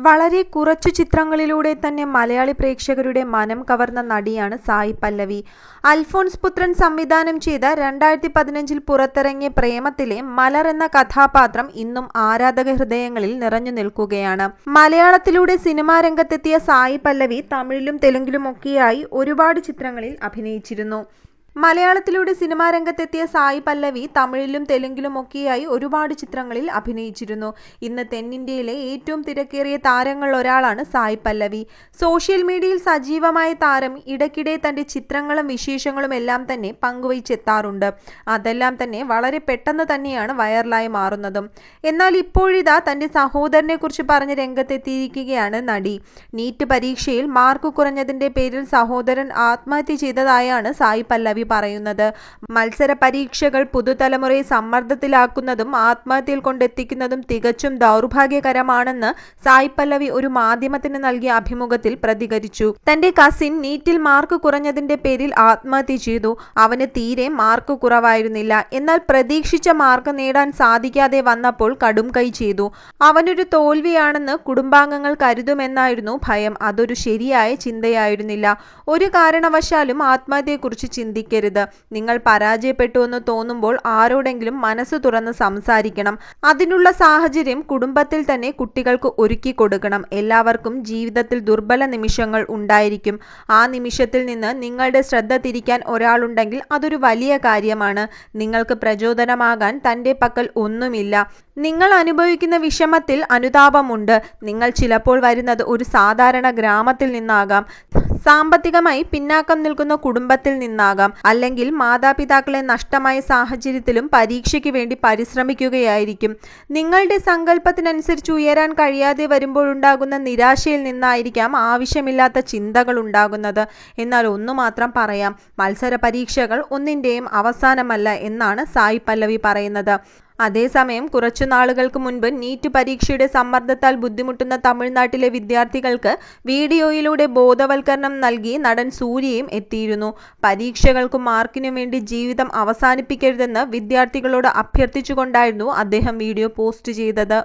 വളരെ കുറച്ചു ചിത്രങ്ങളിലൂടെ തന്നെ മലയാളി പ്രേക്ഷകരുടെ മനം കവർന്ന നടിയാണ് സായി പല്ലവി. അൽഫോൺസ് പുത്രൻ സംവിധാനം ചെയ്ത 2015 പുറത്തിറങ്ങിയ പ്രേമത്തിലെ മലർ എന്ന കഥാപാത്രം ഇന്നും ആരാധക ഹൃദയങ്ങളിൽ നിറഞ്ഞു നിൽക്കുകയാണ്. മലയാളത്തിലൂടെ സിനിമാ രംഗത്തെത്തിയ സായി പല്ലവി തമിഴിലും തെലുങ്കിലുമൊക്കെയായി ഒരുപാട് ചിത്രങ്ങളിൽ അഭിനയിച്ചിരുന്നു. മലയാളത്തിലൂടെ സിനിമാ രംഗത്തെത്തിയ സായി പല്ലവി തമിഴിലും തെലുങ്കിലുമൊക്കെയായി ഒരുപാട് ചിത്രങ്ങളിൽ അഭിനയിച്ചിരുന്നു. ഇന്ന് തെന്നിന്ത്യയിലെ ഏറ്റവും തിരക്കേറിയ താരങ്ങളിൽ ഒരാളാണ് സായി പല്ലവി. സോഷ്യൽ മീഡിയയിൽ സജീവമായ താരം ഇടയ്ക്കിടെ തൻ്റെ ചിത്രങ്ങളും വിശേഷങ്ങളും എല്ലാം തന്നെ പങ്കുവച്ചെത്താറുണ്ട്. അതെല്ലാം തന്നെ വളരെ പെട്ടെന്ന് തന്നെയാണ് വൈറലായി മാറുന്നതും. എന്നാൽ ഇപ്പോഴിതാ തൻ്റെ സഹോദരനെക്കുറിച്ച് പറഞ്ഞ് രംഗത്തെത്തിയിരിക്കുകയാണ് നടി. നീറ്റ് പരീക്ഷയിൽ മാർക്ക് കുറഞ്ഞതിൻ്റെ പേരിൽ സഹോദരൻ ആത്മഹത്യ ചെയ്തതായാണ് സായി പല്ലവി പറയുന്നത്. മത്സര പരീക്ഷകൾ പുതുതലമുറയെ സമ്മർദ്ദത്തിലാക്കുന്നതും ആത്മഹത്യയിൽ കൊണ്ടെത്തിക്കുന്നതും തികച്ചും ദൗർഭാഗ്യകരമാണെന്ന് സായി പല്ലവി ഒരു മാധ്യമത്തിന് നൽകിയ അഭിമുഖത്തിൽ പ്രതികരിച്ചു. തന്റെ കസിൻ നീറ്റിൽ മാർക്ക് കുറഞ്ഞതിന്റെ പേരിൽ ആത്മഹത്യ ചെയ്തു. അവന് തീരെ മാർക്ക് കുറവായിരുന്നില്ല. എന്നാൽ പ്രതീക്ഷിച്ച മാർക്ക് നേടാൻ സാധിക്കാതെ വന്നപ്പോൾ കടും കൈ ചെയ്തു. അവനൊരു തോൽവിയാണെന്ന് കുടുംബാംഗങ്ങൾ കരുതുമെന്നായിരുന്നു ഭയം. അതൊരു ശരിയായ ചിന്തയായിരുന്നില്ല. ഒരു കാരണവശാലും ആത്മഹത്യയെക്കുറിച്ച് ചിന്തിക്കരുത്. നിങ്ങൾ പരാജയപ്പെട്ടുവെന്ന് തോന്നുമ്പോൾ ആരോടെങ്കിലും മനസ്സ് തുറന്ന് സംസാരിക്കണം. അതിനുള്ള സാഹചര്യം കുടുംബത്തിൽ തന്നെ കുട്ടികൾക്ക് ഒരുക്കി കൊടുക്കണം. എല്ലാവർക്കും ജീവിതത്തിൽ ദുർബല നിമിഷങ്ങൾ ഉണ്ടായിരിക്കും. ആ നിമിഷത്തിൽ നിന്ന് നിങ്ങളുടെ ശ്രദ്ധ തിരിക്കാൻ ഒരാളുണ്ടെങ്കിൽ അതൊരു വലിയ കാര്യമാണ്. നിങ്ങൾക്ക് പ്രചോദനമാകാൻ തൻ്റെ പക്കൽ ഒന്നുമില്ല. നിങ്ങൾ അനുഭവിക്കുന്ന വിഷമത്തിൽ അനുതാപമുണ്ട്. നിങ്ങൾ ചിലപ്പോൾ വരുന്നത് ഒരു സാധാരണ ഗ്രാമത്തിൽ നിന്നാകാം, സാമ്പത്തികമായി പിന്നാക്കം നിൽക്കുന്ന കുടുംബത്തിൽ നിന്നാകാം, അല്ലെങ്കിൽ മാതാപിതാക്കളെ നഷ്ടമായ സാഹചര്യത്തിലും പരീക്ഷയ്ക്ക് വേണ്ടി പരിശ്രമിക്കുകയായിരിക്കും. നിങ്ങളുടെ സങ്കല്പത്തിനനുസരിച്ച് ഉയരാൻ കഴിയാതെ വരുമ്പോഴുണ്ടാകുന്ന നിരാശയിൽ നിന്നായിരിക്കാം ആവശ്യമില്ലാത്ത ചിന്തകൾ ഉണ്ടാകുന്നത്. എന്നാൽ ഒന്നു മാത്രം പറയാം, മത്സര പരീക്ഷകൾ ഒന്നിൻ്റെയും അവസാനമല്ല എന്നാണ് സായി പല്ലവി പറയുന്നത്. അതേസമയം കുറച്ചു നാളുകൾക്ക് മുൻപ് നീറ്റ് പരീക്ഷയുടെ സമ്മർദ്ദത്താൽ ബുദ്ധിമുട്ടുന്ന തമിഴ്നാട്ടിലെ വിദ്യാർത്ഥികൾക്ക് വീഡിയോയിലൂടെ ബോധവൽക്കരണം നൽകി നടൻ സൂര്യയും എത്തിയിരുന്നു. പരീക്ഷകൾക്കും മാർക്കിനും വേണ്ടി ജീവിതം അവസാനിപ്പിക്കരുതെന്ന് വിദ്യാർത്ഥികളോട് അഭ്യർത്ഥിച്ചുകൊണ്ടായിരുന്നു അദ്ദേഹം വീഡിയോ പോസ്റ്റ് ചെയ്തത്.